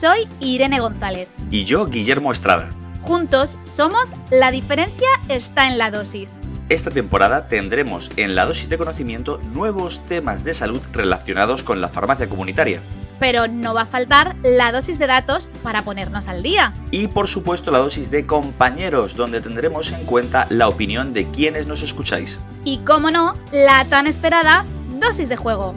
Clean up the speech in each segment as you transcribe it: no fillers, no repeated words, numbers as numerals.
Soy Irene González. Y yo, Guillermo Estrada. Juntos somos La diferencia está en la dosis. Esta temporada tendremos en La dosis de conocimiento nuevos temas de salud relacionados con la farmacia comunitaria. Pero no va a faltar la dosis de datos para ponernos al día. Y por supuesto la dosis de compañeros, donde tendremos en cuenta la opinión de quienes nos escucháis. Y cómo no, la tan esperada dosis de juego.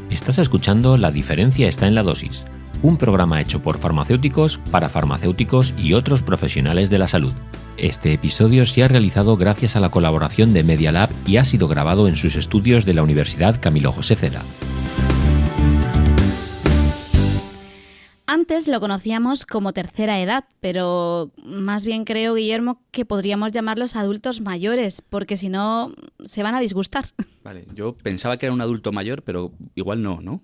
Estás escuchando La diferencia está en la dosis, un programa hecho por farmacéuticos para farmacéuticos y otros profesionales de la salud. Este episodio se ha realizado gracias a la colaboración de Media Lab y ha sido grabado en sus estudios de la Universidad Camilo José Cela. Antes lo conocíamos como tercera edad, pero más bien creo, Guillermo, que podríamos llamarlos adultos mayores, porque si no se van a disgustar. Vale, yo pensaba que era un adulto mayor, pero igual no, ¿no?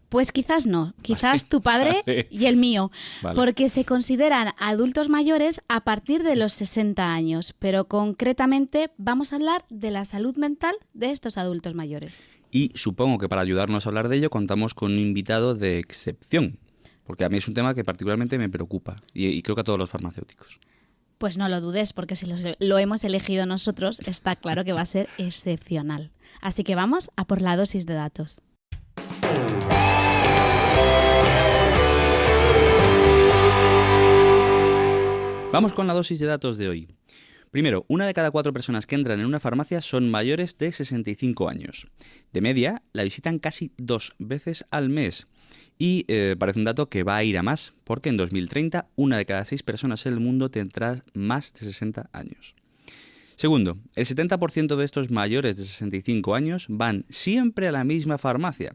Pues quizás no, quizás tu padre y el mío, porque se consideran adultos mayores a partir de los 60 años, pero concretamente vamos a hablar de la salud mental de estos adultos mayores. Y supongo que para ayudarnos a hablar de ello contamos con un invitado de excepción, porque a mí es un tema que particularmente me preocupa y creo que a todos los farmacéuticos. Pues no lo dudes, porque si lo hemos elegido nosotros, está claro que va a ser excepcional. Así que vamos a por la dosis de datos. Vamos con la dosis de datos de hoy. Primero, 1 de cada 4 personas que entran en una farmacia son mayores de 65 años. De media, la visitan casi 2 veces al mes. Y parece un dato que va a ir a más, porque en 2030 1 de cada 6 personas en el mundo tendrá más de 60 años. Segundo, el 70% de estos mayores de 65 años van siempre a la misma farmacia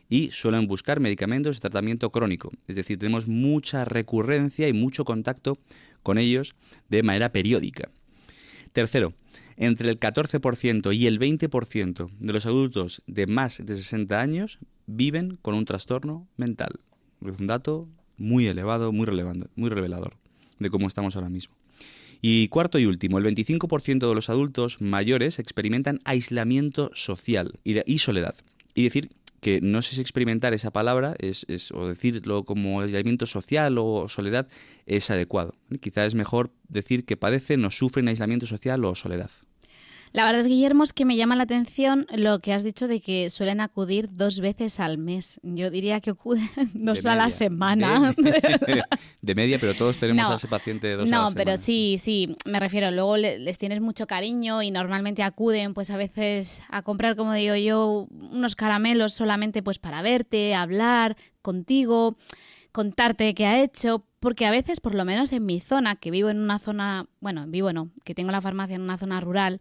y suelen buscar medicamentos de tratamiento crónico. Es decir, tenemos mucha recurrencia y mucho contacto con ellos de manera periódica. Tercero, entre el 14% y el 20% de los adultos de más de 60 años viven con un trastorno mental. Es un dato muy elevado, muy relevante, muy revelador de cómo estamos ahora mismo. Y cuarto y último, el 25% de los adultos mayores experimentan aislamiento social y soledad. Y decir que no sé si experimentar esa palabra o decirlo como aislamiento social o soledad es adecuado. Quizá es mejor decir que padecen o sufren aislamiento social o soledad. La verdad, Guillermo, es que me llama la atención lo que has dicho de que suelen acudir 2 veces al mes. Yo diría que acuden 2 a la semana. De media, pero todos tenemos a ese paciente 2 a la semana. No, pero sí, me refiero. Luego les tienes mucho cariño y normalmente acuden pues a veces a comprar, como digo yo, unos caramelos solamente pues para verte, hablar contigo, contarte qué ha hecho. Porque a veces, por lo menos en mi zona, que vivo en una zona, que tengo la farmacia en una zona rural,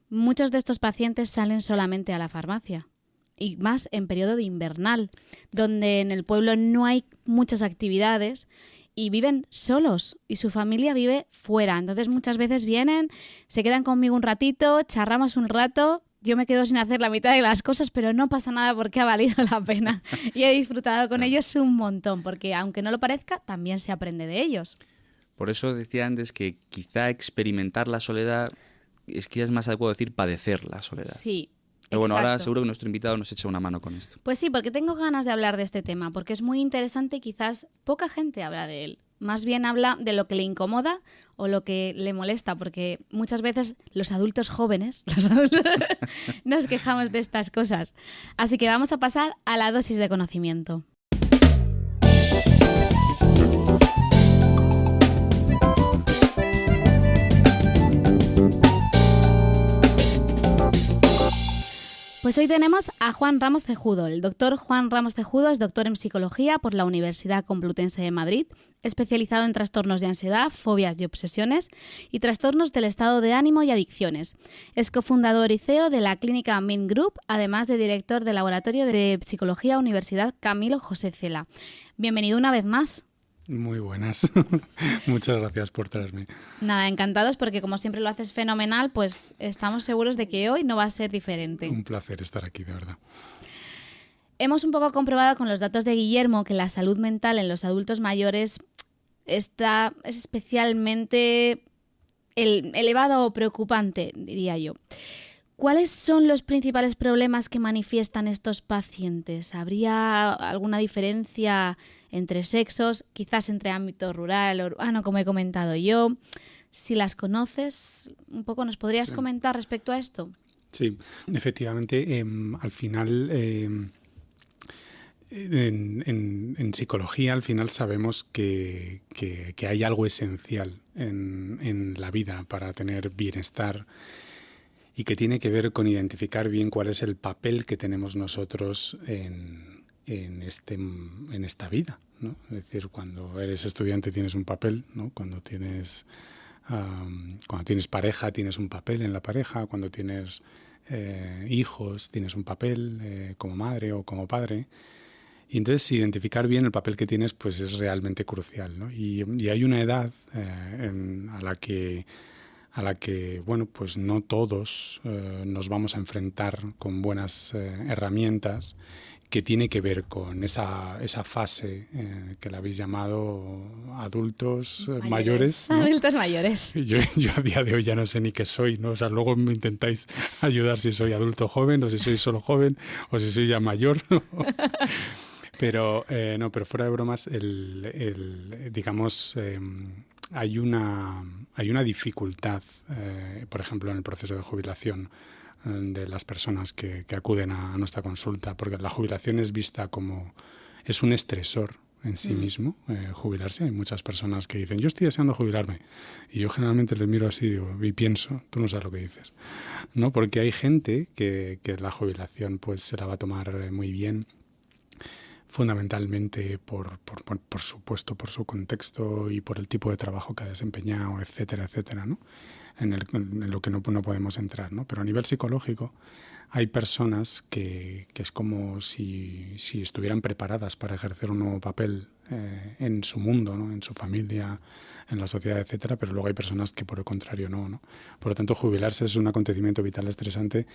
muchos de estos pacientes salen solamente a la farmacia y más en periodo de invernal, donde en el pueblo no hay muchas actividades y viven solos y su familia vive fuera. Entonces muchas veces vienen, se quedan conmigo un ratito, charramos un rato, yo me quedo sin hacer la mitad de las cosas, pero no pasa nada porque ha valido la pena. Y he disfrutado con ellos un montón, porque aunque no lo parezca, también se aprende de ellos. Por eso decía antes que quizá experimentar la soledad es quizás más adecuado decir padecer la soledad. Sí, pero bueno, exacto. Ahora seguro que nuestro invitado nos echa una mano con esto. Pues sí, porque tengo ganas de hablar de este tema, porque es muy interesante y quizás poca gente habla de él. Más bien habla de lo que le incomoda o lo que le molesta, porque muchas veces los adultos jóvenes nos quejamos de estas cosas. Así que vamos a pasar a la dosis de conocimiento. Pues hoy tenemos a Juan Ramos Cejudo. El doctor Juan Ramos Cejudo es doctor en psicología por la Universidad Complutense de Madrid, especializado en trastornos de ansiedad, fobias y obsesiones y trastornos del estado de ánimo y adicciones. Es cofundador y CEO de la clínica Mind Group, además de director del Laboratorio de Psicología Universidad Camilo José Cela. Bienvenido una vez más. Muy buenas. Muchas gracias por traerme. Nada, encantados porque como siempre lo haces fenomenal, pues estamos seguros de que hoy no va a ser diferente. Un placer estar aquí, de verdad. Hemos un poco comprobado con los datos de Guillermo que la salud mental en los adultos mayores es especialmente elevada o preocupante, diría yo. ¿Cuáles son los principales problemas que manifiestan estos pacientes? ¿Habría alguna diferencia entre sexos, quizás entre ámbito rural, urbano, como he comentado yo? Si las conoces, un poco nos podrías comentar respecto a esto. Sí, efectivamente, al final, en psicología, al final sabemos que hay algo esencial en la vida para tener bienestar y que tiene que ver con identificar bien cuál es el papel que tenemos nosotros en esta vida, ¿no? Es decir, cuando eres estudiante tienes un papel, ¿no? Cuando tienes pareja tienes un papel en la pareja, cuando tienes hijos tienes un papel como madre o como padre. Y entonces identificar bien el papel que tienes pues es realmente crucial, ¿no? Y hay una edad a la que bueno, pues no todos nos vamos a enfrentar con buenas herramientas, que tiene que ver con esa fase que la habéis llamado adultos mayores, ¿no? Adultos mayores. Yo a día de hoy ya no sé ni qué soy, ¿no? O sea, luego me intentáis ayudar si soy adulto joven o si soy solo joven o si soy ya mayor. Pero fuera de bromas, digamos, hay una dificultad, por ejemplo, en el proceso de jubilación de las personas que acuden a nuestra consulta, porque la jubilación es vista como es un estresor en sí mismo, jubilarse. Hay muchas personas que dicen, yo estoy deseando jubilarme, y yo generalmente les miro así y pienso, tú no sabes lo que dices, ¿no? Porque hay gente que la jubilación pues se la va a tomar muy bien, fundamentalmente por supuesto por su contexto y por el tipo de trabajo que ha desempeñado, etcétera, etcétera, ¿no? En lo que no podemos entrar, ¿no? Pero a nivel psicológico hay personas que es como si estuvieran preparadas para ejercer un nuevo papel en su mundo, ¿no? En su familia, en la sociedad, etcétera, pero luego hay personas que por el contrario no. Por lo tanto, jubilarse es un acontecimiento vital estresante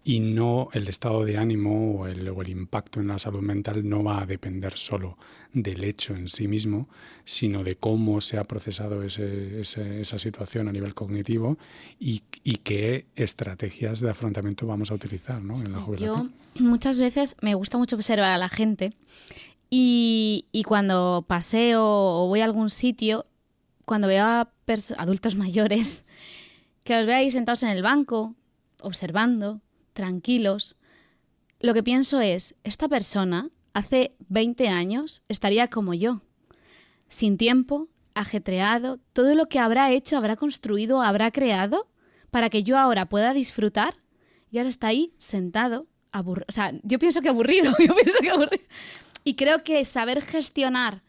y no el estado de ánimo o el impacto en la salud mental no va a depender solo del hecho en sí mismo, sino de cómo se ha procesado esa situación a nivel cognitivo y qué estrategias de afrontamiento vamos a utilizar, ¿no? En la jubilación. Yo muchas veces me gusta mucho observar a la gente y cuando paseo o voy a algún sitio, cuando veo a adultos mayores, que los veo ahí sentados en el banco, observando, tranquilos, lo que pienso es, esta persona hace 20 años estaría como yo, sin tiempo, ajetreado, todo lo que habrá hecho, habrá construido, habrá creado para que yo ahora pueda disfrutar, y ahora está ahí sentado, aburrido. O sea, yo pienso que aburrido. Y creo que saber gestionar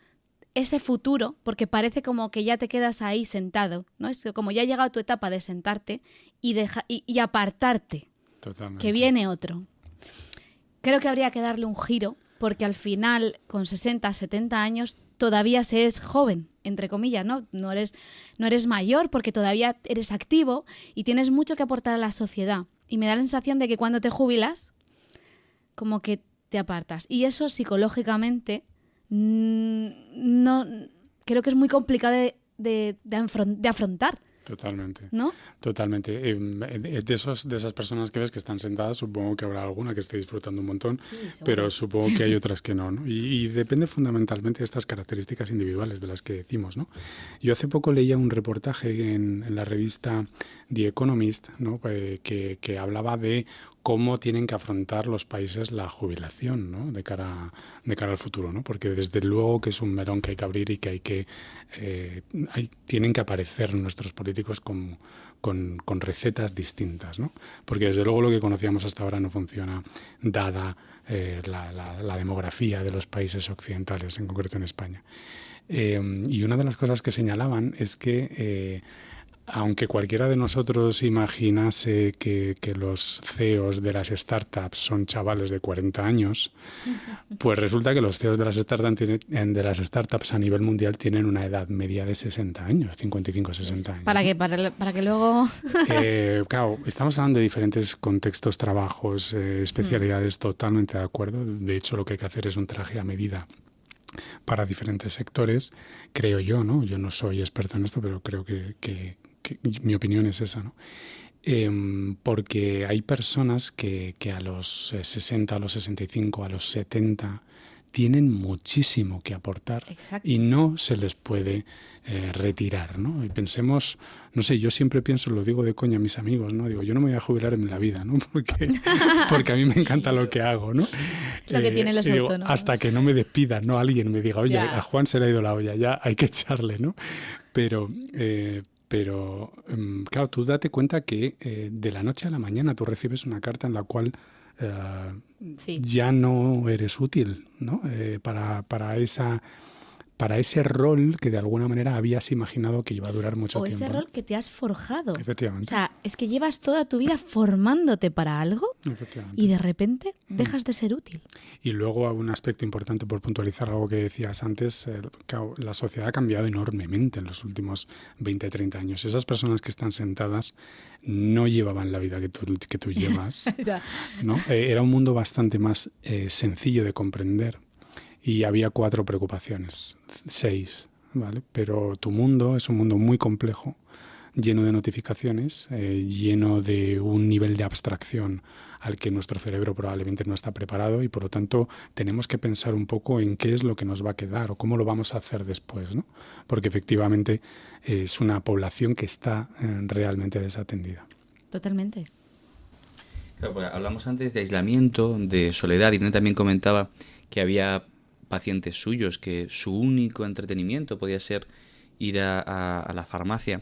ese futuro, porque parece como que ya te quedas ahí sentado, ¿no? Es como ya ha llegado tu etapa de sentarte y apartarte. Totalmente. Que viene otro. Creo que habría que darle un giro, porque al final, con 60, 70 años, todavía se es joven, entre comillas, ¿no? No eres mayor porque todavía eres activo y tienes mucho que aportar a la sociedad. Y me da la sensación de que cuando te jubilas, como que te apartas. Y eso psicológicamente no creo que es muy complicado de afrontar. Totalmente. ¿No? Totalmente. De esas personas que ves que están sentadas, supongo que habrá alguna que esté disfrutando un montón, sí, pero supongo que hay otras que no, ¿no? Y depende fundamentalmente de estas características individuales de las que decimos, ¿no? Yo hace poco leía un reportaje en la revista The Economist, ¿no? Que hablaba de cómo tienen que afrontar los países la jubilación, ¿no? de cara al futuro, ¿no? Porque desde luego que es un melón que hay que abrir y que tienen que aparecer nuestros políticos con recetas distintas, ¿no? Porque desde luego lo que conocíamos hasta ahora no funciona, dada la demografía de los países occidentales, en concreto en España. Y una de las cosas que señalaban es que aunque cualquiera de nosotros imaginase que los CEOs de las startups son chavales de 40 años, pues resulta que los CEOs de las startups a nivel mundial tienen una edad media de 60 años, 55-60 años. ¿Para qué? Para que luego... Claro, estamos hablando de diferentes contextos, trabajos, especialidades, totalmente de acuerdo. De hecho, lo que hay que hacer es un traje a medida para diferentes sectores, creo yo, ¿no? Yo no soy experto en esto, pero creo que mi opinión es esa, ¿no? Porque hay personas que a los 60, a los 65, a los 70 tienen muchísimo que aportar. Exacto. Y no se les puede retirar, ¿no? Y pensemos, no sé, yo siempre pienso, lo digo de coña a mis amigos, ¿no? Digo, yo no me voy a jubilar en la vida, ¿no? Porque a mí me encanta lo que hago, ¿no? Es lo que tienen los autónomos. Hasta que no me despidan, ¿no? Alguien me diga, oye, a Juan se le ha ido la olla, ya hay que echarle, ¿no? Pero claro, tú date cuenta que de la noche a la mañana tú recibes una carta en la cual ya no eres útil, ¿no? Para ese rol que de alguna manera habías imaginado que iba a durar mucho tiempo. O ese rol que te has forjado. Efectivamente. O sea, es que llevas toda tu vida formándote para algo y de repente dejas de ser útil. Y luego un aspecto importante por puntualizar algo que decías antes, claro, la sociedad ha cambiado enormemente en los últimos 20, 30 años. Esas personas que están sentadas no llevaban la vida que tú llevas, ¿no? Era un mundo bastante más sencillo de comprender. Y había 4 preocupaciones, 6, ¿vale? Pero tu mundo es un mundo muy complejo, lleno de notificaciones, lleno de un nivel de abstracción al que nuestro cerebro probablemente no está preparado y por lo tanto tenemos que pensar un poco en qué es lo que nos va a quedar o cómo lo vamos a hacer después, ¿no? Porque efectivamente es una población que está realmente desatendida. Totalmente. Claro, porque hablamos antes de aislamiento, de soledad. Irene también comentaba que había pacientes suyos que su único entretenimiento podía ser ir a la farmacia.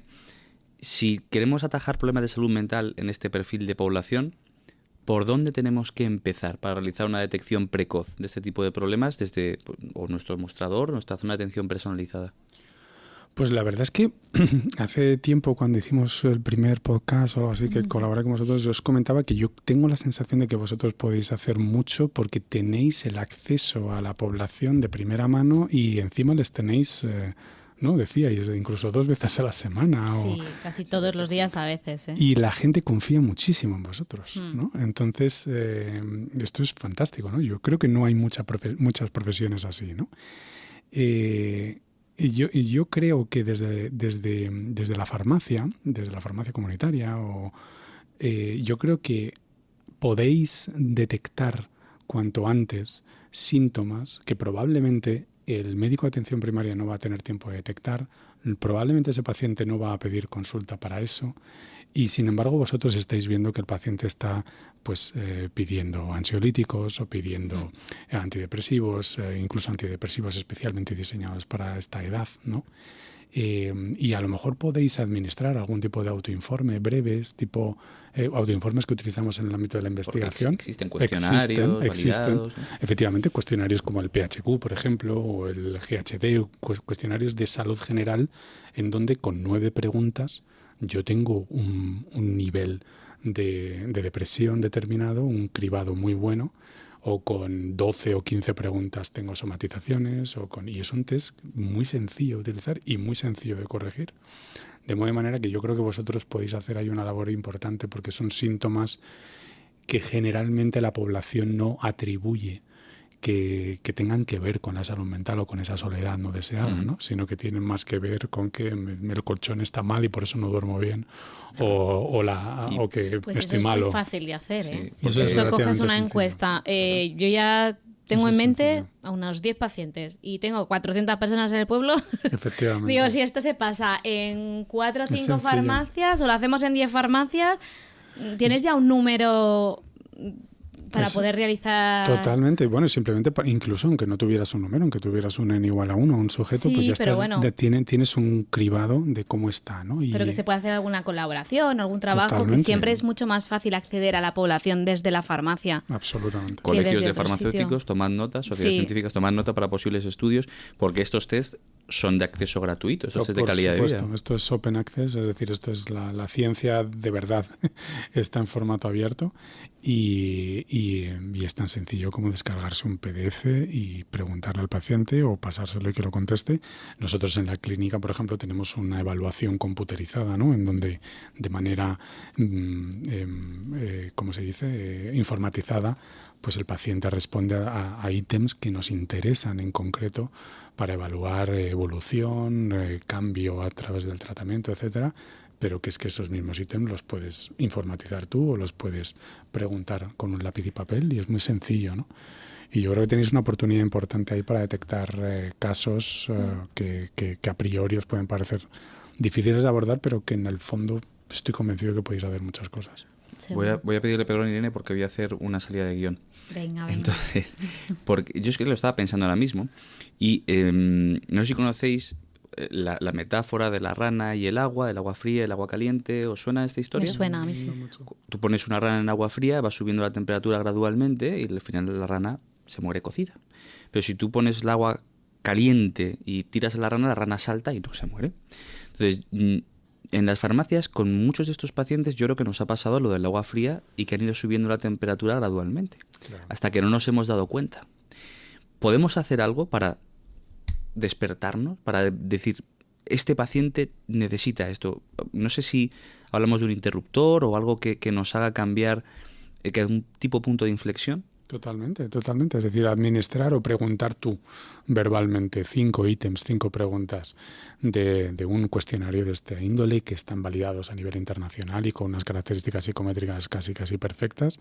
Si queremos atajar problemas de salud mental en este perfil de población, ¿por dónde tenemos que empezar para realizar una detección precoz de este tipo de problemas desde nuestro mostrador, nuestra zona de atención personalizada? Pues la verdad es que hace tiempo, cuando hicimos el primer podcast o algo así, que colaboré con vosotros, os comentaba que yo tengo la sensación de que vosotros podéis hacer mucho porque tenéis el acceso a la población de primera mano y encima les tenéis, ¿no? Decíais, incluso 2 veces a la semana. Sí, casi todos los días a veces. Y la gente confía muchísimo en vosotros, ¿no? Entonces, esto es fantástico, ¿no? Yo creo que no hay muchas profesiones así, ¿no? Y yo creo que desde la farmacia comunitaria, yo creo que podéis detectar cuanto antes síntomas que probablemente el médico de atención primaria no va a tener tiempo de detectar, probablemente ese paciente no va a pedir consulta para eso y sin embargo vosotros estáis viendo que el paciente está pidiendo ansiolíticos o pidiendo antidepresivos, incluso antidepresivos especialmente diseñados para esta edad, ¿no? Y a lo mejor podéis administrar algún tipo de autoinforme breves, tipo autoinformes que utilizamos en el ámbito de la investigación. Existen cuestionarios validados, ¿no? Efectivamente, cuestionarios como el PHQ, por ejemplo, o el GHD, cuestionarios de salud general, en donde con 9 preguntas yo tengo un nivel de depresión determinado, un cribado muy bueno, o con 12 o 15 preguntas tengo somatizaciones, y es un test muy sencillo de utilizar y muy sencillo de corregir. De manera que yo creo que vosotros podéis hacer ahí una labor importante porque son síntomas que generalmente la población no atribuye que tengan que ver con la salud mental o con esa soledad no deseada, ¿no? Sino que tienen más que ver con que el colchón está mal y por eso no duermo bien, o que pues estoy eso malo. es muy fácil de hacer, ¿eh? Sí, Eso coges una encuesta. Yo ya tengo en mente a unos 10 pacientes y tengo 400 personas en el pueblo. Efectivamente. Digo, si esto se pasa en 4 o 5 farmacias o lo hacemos en 10 farmacias, tienes ya un número para poder realizar... Totalmente. Bueno, simplemente, incluso aunque no tuvieras un número, aunque tuvieras un n igual a 1, un sujeto, sí, pues ya estás, bueno, tienes un cribado de cómo está, ¿no? Pero que se puede hacer alguna colaboración, algún trabajo, Totalmente. que siempre es mucho más fácil acceder a la población desde la farmacia. Absolutamente. Colegios de farmacéuticos, tomad nota, sociedades científicas, tomad nota para posibles estudios, porque estos test son de acceso gratuito, estos test de calidad de vida. Esto es open access, es decir, esto es la ciencia de verdad, está en formato abierto y es tan sencillo como descargarse un PDF y preguntarle al paciente o pasárselo y que lo conteste. Nosotros en la clínica, por ejemplo, tenemos una evaluación computerizada, ¿no? En donde de manera, ¿cómo se dice?, informatizada, pues el paciente responde a ítems que nos interesan en concreto para evaluar evolución, cambio a través del tratamiento, etcétera, pero que es que esos mismos ítems los puedes informatizar tú o los puedes preguntar con un lápiz y papel, y es muy sencillo, ¿no? Y yo creo que tenéis una oportunidad importante ahí para detectar casos que a priori os pueden parecer difíciles de abordar, pero que en el fondo estoy convencido que podéis saber muchas cosas. Voy a pedirle perdón a Irene porque voy a hacer una salida de guión. Venga. Entonces, porque yo es que lo estaba pensando ahora mismo y no sé si conocéis la metáfora de la rana y el agua fría, el agua caliente. ¿Os suena esta historia? Me suena a mí, sí. Tú pones una rana en agua fría, va subiendo la temperatura gradualmente y al final la rana se muere cocida. Pero si tú pones el agua caliente y tiras a la rana salta y no se muere. Entonces, en las farmacias, con muchos de estos pacientes, yo creo que nos ha pasado lo del agua fría y que han ido subiendo la temperatura gradualmente, claro, hasta que no nos hemos dado cuenta. ¿Podemos hacer algo para despertarnos, para decir, este paciente necesita esto? No sé si hablamos de un interruptor o algo que nos haga cambiar, que es un tipo punto de inflexión. Totalmente. Es decir, administrar o preguntar tú verbalmente 5 ítems, 5 preguntas de un cuestionario de este índole que están validados a nivel internacional y con unas características psicométricas casi perfectas,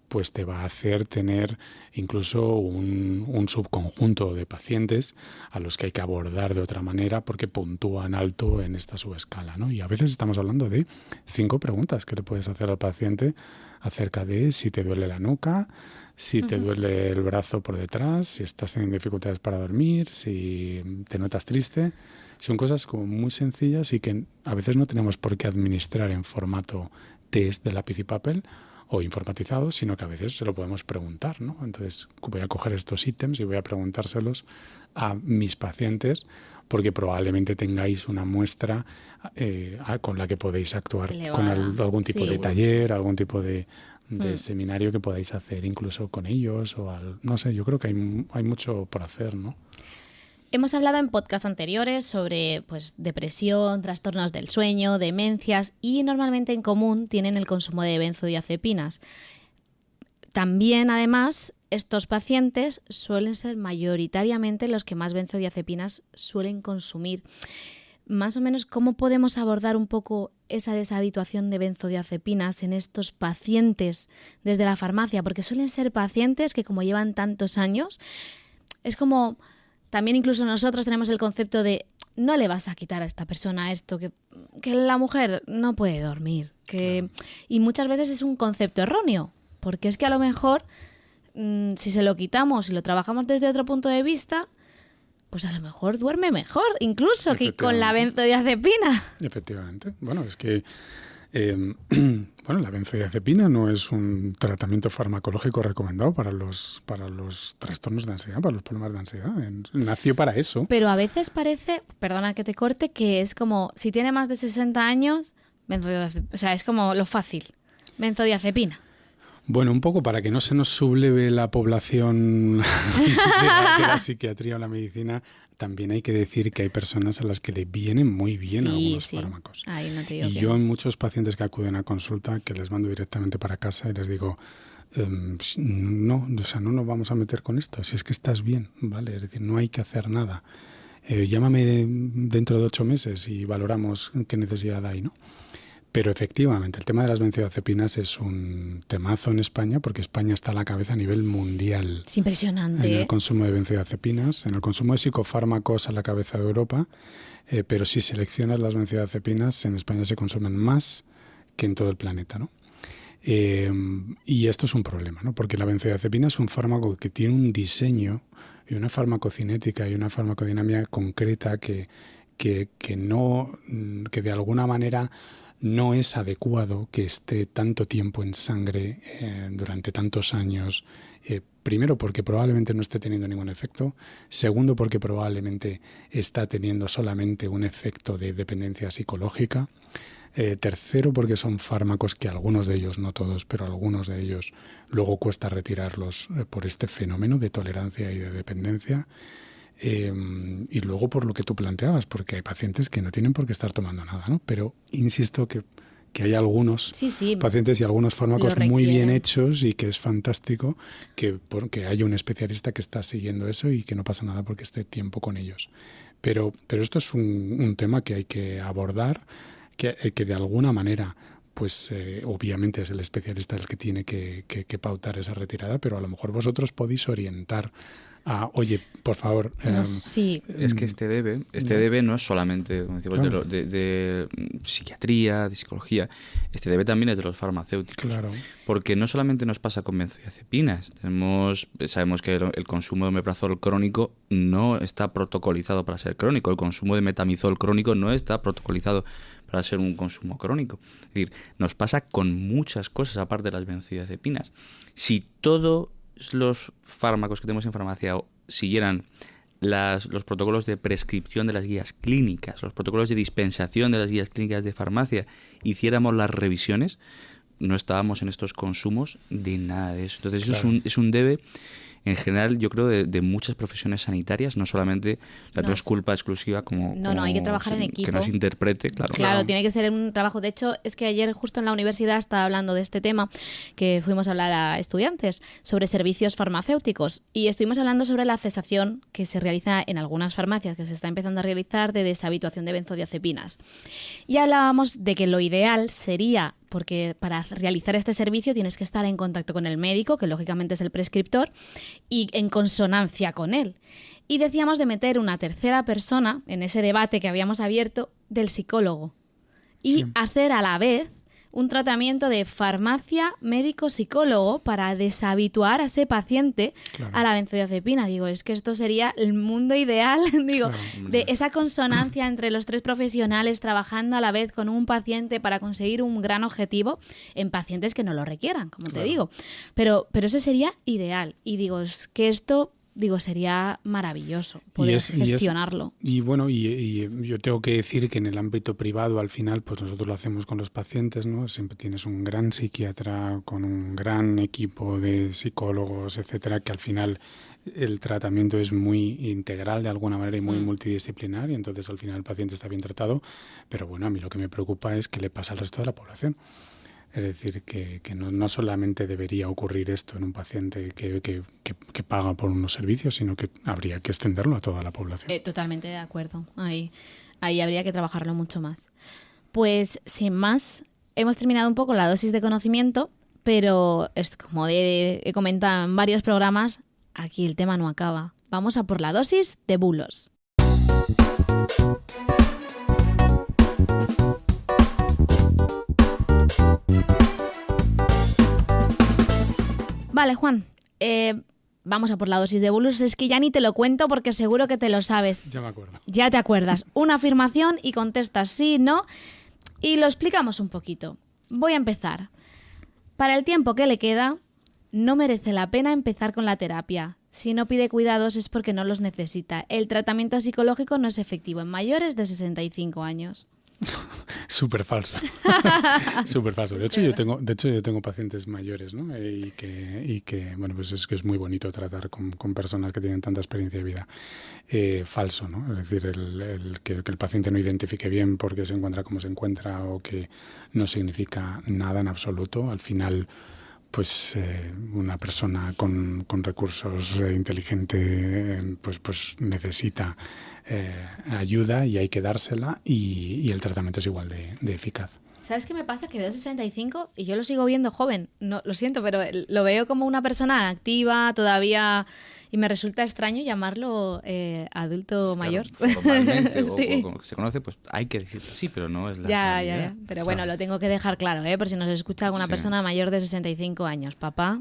pues te va a hacer tener incluso un subconjunto de pacientes a los que hay que abordar de otra manera porque puntúan alto en esta subescala, ¿no? Y a veces estamos hablando de 5 preguntas que le puedes hacer al paciente acerca de si te duele la nuca, si te duele el brazo por detrás, si estás teniendo dificultades para dormir, si te notas triste. Son cosas como muy sencillas y que a veces no tenemos por qué administrar en formato test de lápiz y papel o informatizado, sino que a veces se lo podemos preguntar, ¿no? Entonces voy a coger estos ítems y voy a preguntárselos a mis pacientes porque probablemente tengáis una muestra con la que podéis actuar con algún tipo de taller, algún tipo de seminario que podáis hacer incluso con ellos o no sé, yo creo que hay mucho por hacer, ¿no? Hemos hablado en podcasts anteriores sobre depresión, trastornos del sueño, demencias y normalmente en común tienen el consumo de benzodiazepinas. También, además, estos pacientes suelen ser mayoritariamente los que más benzodiazepinas suelen consumir. Más o menos, ¿cómo podemos abordar un poco esa deshabituación de benzodiazepinas en estos pacientes desde la farmacia? Porque suelen ser pacientes que, como llevan tantos años, es como... También incluso nosotros tenemos el concepto de no le vas a quitar a esta persona esto, que la mujer no puede dormir. Claro. Y muchas veces es un concepto erróneo, porque es que a lo mejor si se lo quitamos y lo trabajamos desde otro punto de vista, pues a lo mejor duerme mejor, incluso que con la benzodiazepina. Efectivamente. Bueno, es que la benzodiazepina no es un tratamiento farmacológico recomendado para los trastornos de ansiedad, para los problemas de ansiedad. Nació para eso. Pero a veces parece, perdona que te corte, que es como, si tiene más de 60 años, o sea, es como lo fácil, benzodiazepina. Bueno, un poco para que no se nos subleve la población de la psiquiatría o la medicina, también hay que decir que hay personas a las que le vienen muy bien algunos fármacos. Ay, no te digo y yo en muchos pacientes que acuden a consulta, que les mando directamente para casa y les digo, no nos vamos a meter con esto, si es que estás bien, ¿vale? Es decir, no hay que hacer nada. Llámame dentro de 8 meses y valoramos qué necesidad hay, ¿no? Pero efectivamente, el tema de las benzodiazepinas es un temazo en España porque España está a la cabeza a nivel mundial. Es impresionante. En el consumo de benzodiazepinas, en el consumo de psicofármacos a la cabeza de Europa, pero si seleccionas las benzodiazepinas, en España se consumen más que en todo el planeta, ¿no? Y esto es un problema, ¿no? Porque la benzodiazepina es un fármaco que tiene un diseño y una farmacocinética y una farmacodinámica concreta que de alguna manera no es adecuado que esté tanto tiempo en sangre durante tantos años. Primero, porque probablemente no esté teniendo ningún efecto. Segundo, porque probablemente está teniendo solamente un efecto de dependencia psicológica. Tercero, porque son fármacos que algunos de ellos, no todos, pero algunos de ellos luego cuesta retirarlos por este fenómeno de tolerancia y de dependencia. Y luego por lo que tú planteabas, porque hay pacientes que no tienen por qué estar tomando nada, ¿no? Pero insisto que hay algunos pacientes y algunos fármacos muy bien hechos y que es fantástico porque haya un especialista que está siguiendo eso y que no pasa nada porque esté tiempo con ellos. Pero esto es un tema que hay que abordar, que de alguna manera, pues obviamente es el especialista el que tiene que pautar esa retirada, pero a lo mejor vosotros podéis orientar a, oye, por favor... sí. Es que este debe no es solamente, como decimos, claro, de psiquiatría, de psicología, este debe también es de los farmacéuticos. Claro. Porque no solamente nos pasa con benzodiazepinas, sabemos que el consumo de omeprazol crónico no está protocolizado para ser crónico, el consumo de metamizol crónico no está protocolizado para ser un consumo crónico. Es decir, nos pasa con muchas cosas aparte de las benzodiazepinas. Si todos los fármacos que tenemos en farmacia siguieran los protocolos de prescripción de las guías clínicas, los protocolos de dispensación de las guías clínicas de farmacia, hiciéramos las revisiones, no estábamos en estos consumos de nada de eso. Entonces claro, eso es un debe, en general, yo creo, de muchas profesiones sanitarias, no solamente, no es culpa exclusiva como... No, hay que trabajar en equipo. Que no se interprete, claro. Claro, tiene que ser un trabajo. De hecho, es que ayer justo en la universidad estaba hablando de este tema, que fuimos a hablar a estudiantes sobre servicios farmacéuticos y estuvimos hablando sobre la cesación que se realiza en algunas farmacias, que se está empezando a realizar de deshabituación de benzodiazepinas. Y hablábamos de que lo ideal sería... porque para realizar este servicio tienes que estar en contacto con el médico, que lógicamente es el prescriptor, y en consonancia con él. Y decíamos de meter una tercera persona en ese debate que habíamos abierto del psicólogo y hacer a la vez un tratamiento de farmacia médico-psicólogo para deshabituar a ese paciente a la benzodiazepina. Digo, es que esto sería el mundo ideal, digo, de esa consonancia entre los tres profesionales trabajando a la vez con un paciente para conseguir un gran objetivo en pacientes que no lo requieran, como te digo. Pero ese sería ideal. Y digo, es que esto... sería maravilloso poder gestionarlo. Y yo tengo que decir que en el ámbito privado, al final, pues nosotros lo hacemos con los pacientes, ¿no? Siempre tienes un gran psiquiatra con un gran equipo de psicólogos, etcétera, que al final el tratamiento es muy integral de alguna manera y muy multidisciplinar, y entonces al final el paciente está bien tratado. Pero bueno, a mí lo que me preocupa es qué le pasa al resto de la población. Es decir, que no solamente debería ocurrir esto en un paciente que paga por unos servicios, sino que habría que extenderlo a toda la población. Totalmente de acuerdo. Ahí habría que trabajarlo mucho más. Pues, sin más, hemos terminado un poco la dosis de conocimiento, pero como he comentado en varios programas, aquí el tema no acaba. Vamos a por la dosis de bulos. Vale, Juan, vamos a por la dosis de bulos. Es que ya ni te lo cuento porque seguro que te lo sabes. Ya me acuerdo. Ya te acuerdas. Una afirmación y contestas sí, no, y lo explicamos un poquito. Voy a empezar. Para el tiempo que le queda, no merece la pena empezar con la terapia. Si no pide cuidados es porque no los necesita. El tratamiento psicológico no es efectivo en mayores de 65 años. Súper falso. Súper falso. De hecho, yo tengo pacientes mayores, ¿no? Y que bueno, pues es que es muy bonito tratar con personas que tienen tanta experiencia de vida. Falso, ¿no? Es decir, que el paciente no identifique bien por qué se encuentra como se encuentra o que no significa nada en absoluto. Al final, pues una persona con recursos inteligente pues necesita ayuda y hay que dársela y el tratamiento es igual de eficaz. ¿Sabes qué me pasa? Que veo 65 y yo lo sigo viendo joven. No, lo siento, pero lo veo como una persona activa todavía y me resulta extraño llamarlo adulto mayor. Formalmente sí. o como se conoce, pues hay que decirlo así, pero no es la realidad. Ya. Pero bueno, lo tengo que dejar claro, por si nos escucha alguna persona mayor de 65 años. Papá.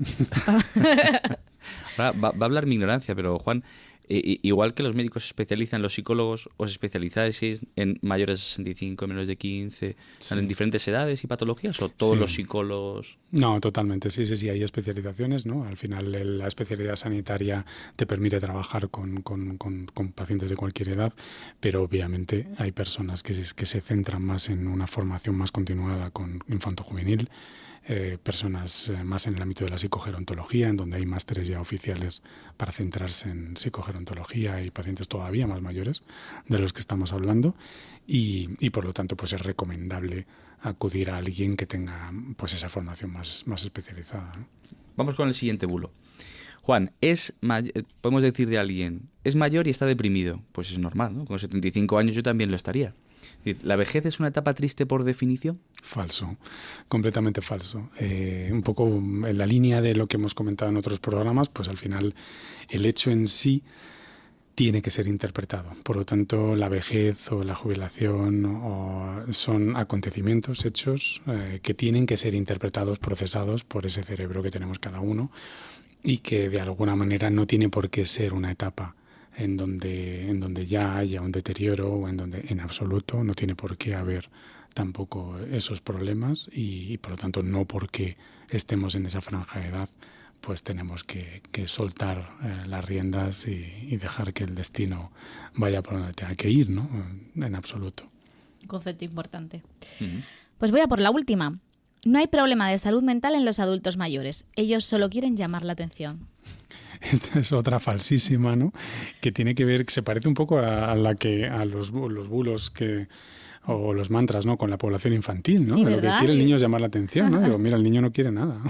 Ahora, va a hablar mi ignorancia, pero Juan... igual que los médicos se especializan, los psicólogos os especializáis en mayores de 65, menores de 15, en diferentes edades y patologías, o todos los psicólogos... No, totalmente, sí, hay especializaciones, ¿no? Al final la especialidad sanitaria te permite trabajar con pacientes de cualquier edad, pero obviamente hay personas que se centran más en una formación más continuada con infanto-juvenil, personas más en el ámbito de la psicogerontología, en donde hay másteres ya oficiales para centrarse en psicogerontología y pacientes todavía más mayores de los que estamos hablando y por lo tanto pues es recomendable acudir a alguien que tenga pues esa formación más especializada, ¿no? Vamos con el siguiente bulo. Juan, podemos decir de alguien, es mayor y está deprimido. Pues es normal, ¿no? Con 75 años yo también lo estaría. ¿La vejez es una etapa triste por definición? Falso, completamente falso. Un poco en la línea de lo que hemos comentado en otros programas, pues al final el hecho en sí tiene que ser interpretado. Por lo tanto, la vejez o la jubilación son acontecimientos, hechos que tienen que ser interpretados, procesados por ese cerebro que tenemos cada uno y que de alguna manera no tiene por qué ser una etapa en donde ya haya un deterioro o en donde en absoluto no tiene por qué haber tampoco esos problemas y por lo tanto no porque estemos en esa franja de edad pues tenemos que soltar las riendas y dejar que el destino vaya por donde tenga que ir, ¿no? En absoluto. Un concepto importante. Pues voy a por la última. No hay problema de salud mental en los adultos mayores. Ellos solo quieren llamar la atención. Esta es otra falsísima, ¿no? Que tiene que ver, que se parece un poco a los bulos o los mantras, ¿no? Con la población infantil, ¿no? Sí, Lo que quiere el niño es llamar la atención, ¿no? Digo, mira, el niño no quiere nada,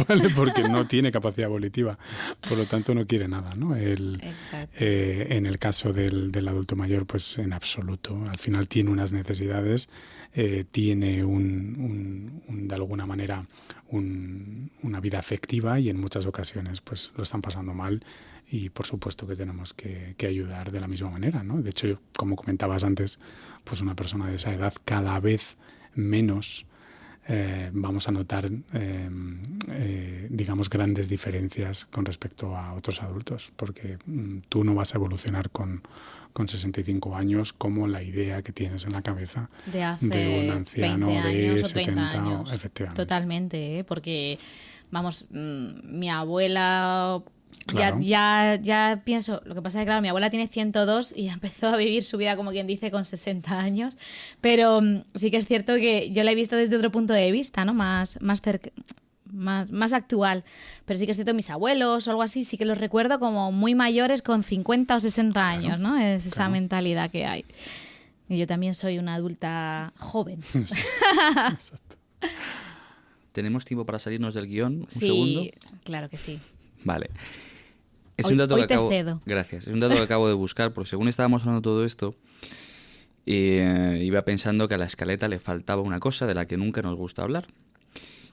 ¿vale? Porque no tiene capacidad volitiva, por lo tanto no quiere nada, ¿no? En el caso del adulto mayor, pues en absoluto. Al final tiene unas necesidades, tiene de alguna manera una vida afectiva y en muchas ocasiones pues lo están pasando mal y por supuesto que tenemos que ayudar de la misma manera, ¿no? De hecho, como comentabas antes, pues una persona de esa edad cada vez menos vamos a notar, digamos, grandes diferencias con respecto a otros adultos, porque tú no vas a evolucionar con 65 años como la idea que tienes en la cabeza de hace de un anciano 20 años de o 30 70 años. Efectivamente. Totalmente, porque, vamos, mi abuela... Claro. Ya pienso, lo que pasa es que claro, mi abuela tiene 102 y empezó a vivir su vida como quien dice con 60 años, pero sí que es cierto que yo la he visto desde otro punto de vista, ¿no? Más actual, pero sí que es cierto, mis abuelos o algo así, sí que los recuerdo como muy mayores con 50 o 60 años, ¿no? Es esa mentalidad que hay. Y yo también soy una adulta joven. Sí, exacto. ¿Tenemos tiempo para salirnos del guión? ¿Un Sí, segundo? claro que sí. Vale. Hoy te cedo. Gracias. Es un dato que acabo de buscar, porque según estábamos hablando de todo esto, iba pensando que a la escaleta le faltaba una cosa de la que nunca nos gusta hablar.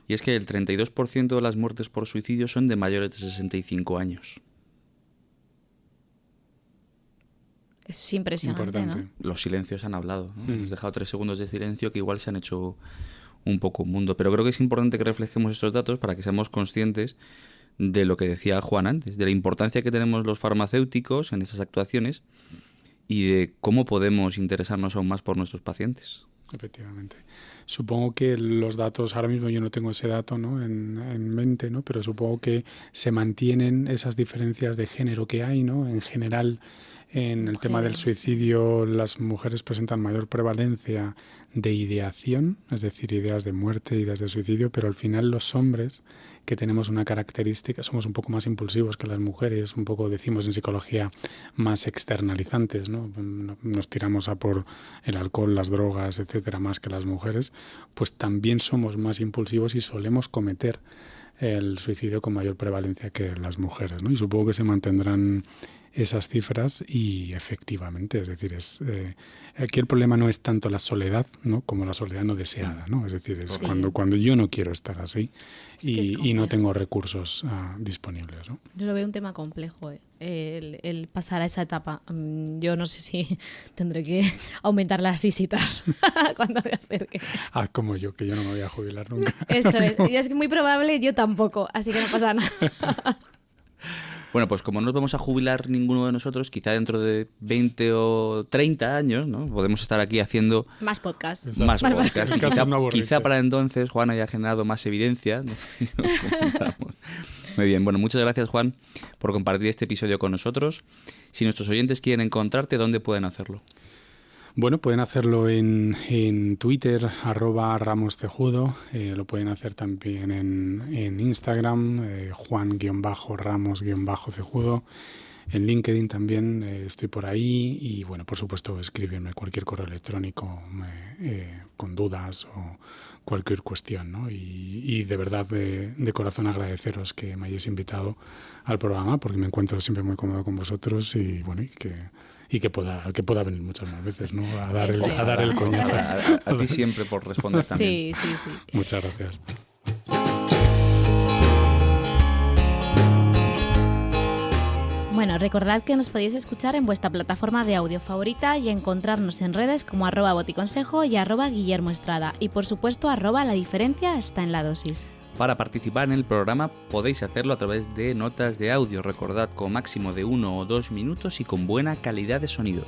Y es que el 32% de las muertes por suicidio son de mayores de 65 años. Es impresionante, Importante. ¿no? Los silencios han hablado, ¿no? Hemos dejado 3 segundos de silencio que igual se han hecho un poco un mundo. Pero creo que es importante que reflejemos estos datos para que seamos conscientes de lo que decía Juan antes, de la importancia que tenemos los farmacéuticos en esas actuaciones y de cómo podemos interesarnos aún más por nuestros pacientes. Efectivamente. Supongo que los datos, ahora mismo yo no tengo ese dato, ¿no? en mente, ¿no? Pero supongo que se mantienen esas diferencias de género que hay, ¿no? En general, en el tema del suicidio, las mujeres presentan mayor prevalencia de ideación, es decir, ideas de muerte, ideas de suicidio, pero al final los hombres, que tenemos una característica, somos un poco más impulsivos que las mujeres, un poco, decimos en psicología, más externalizantes, ¿no? Nos tiramos a por el alcohol, las drogas, etcétera, más que las mujeres, pues también somos más impulsivos y solemos cometer el suicidio con mayor prevalencia que las mujeres, ¿no? Y supongo que se mantendrán esas cifras y efectivamente, es decir, aquí el problema no es tanto la soledad, ¿no? Como la soledad no deseada, ¿no? Es decir, es cuando yo no quiero estar así y no tengo recursos disponibles, ¿no? Yo lo veo un tema complejo, el pasar a esa etapa. Yo no sé si tendré que aumentar las visitas cuando me acerque. Como yo, que yo no me voy a jubilar nunca. Eso es. Y es que muy probable, yo tampoco, así que no pasa nada. Bueno, pues como no nos vamos a jubilar ninguno de nosotros, quizá dentro de 20 o 30 años, ¿no? Podemos estar aquí haciendo más podcasts. Exacto. Más podcasts. Quizá para entonces Juan haya generado más evidencia, ¿no? Muy bien, bueno, muchas gracias Juan por compartir este episodio con nosotros. Si nuestros oyentes quieren encontrarte, ¿dónde pueden hacerlo? Bueno, pueden hacerlo en Twitter, @RamosCejudo, lo pueden hacer también en Instagram, Juan-Ramos-Cejudo, en LinkedIn también estoy por ahí y bueno, por supuesto escribirme cualquier correo electrónico con dudas o cualquier cuestión, ¿no? Y de verdad de corazón agradeceros que me hayáis invitado al programa porque me encuentro siempre muy cómodo con vosotros y bueno, y y que pueda venir muchas más veces, ¿no? A dar el Eso coñazo. A ti siempre por responder también. Sí. Muchas gracias. Bueno, recordad que nos podéis escuchar en vuestra plataforma de audio favorita y encontrarnos en redes como @boticonsejo y @Guillermo Estrada. Y por supuesto @La diferencia está en la dosis. Para participar en el programa podéis hacerlo a través de notas de audio, recordad, con máximo de 1 o 2 minutos y con buena calidad de sonido.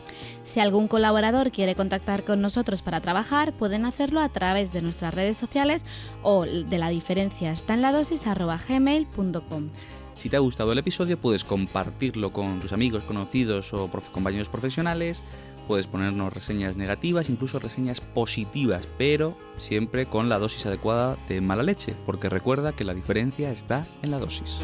Si algún colaborador quiere contactar con nosotros para trabajar, pueden hacerlo a través de nuestras redes sociales o de la diferencia está en la dosis @gmail.com. Si te ha gustado el episodio, puedes compartirlo con tus amigos, conocidos o compañeros profesionales. Puedes ponernos reseñas negativas, incluso reseñas positivas, pero siempre con la dosis adecuada de mala leche, porque recuerda que la diferencia está en la dosis.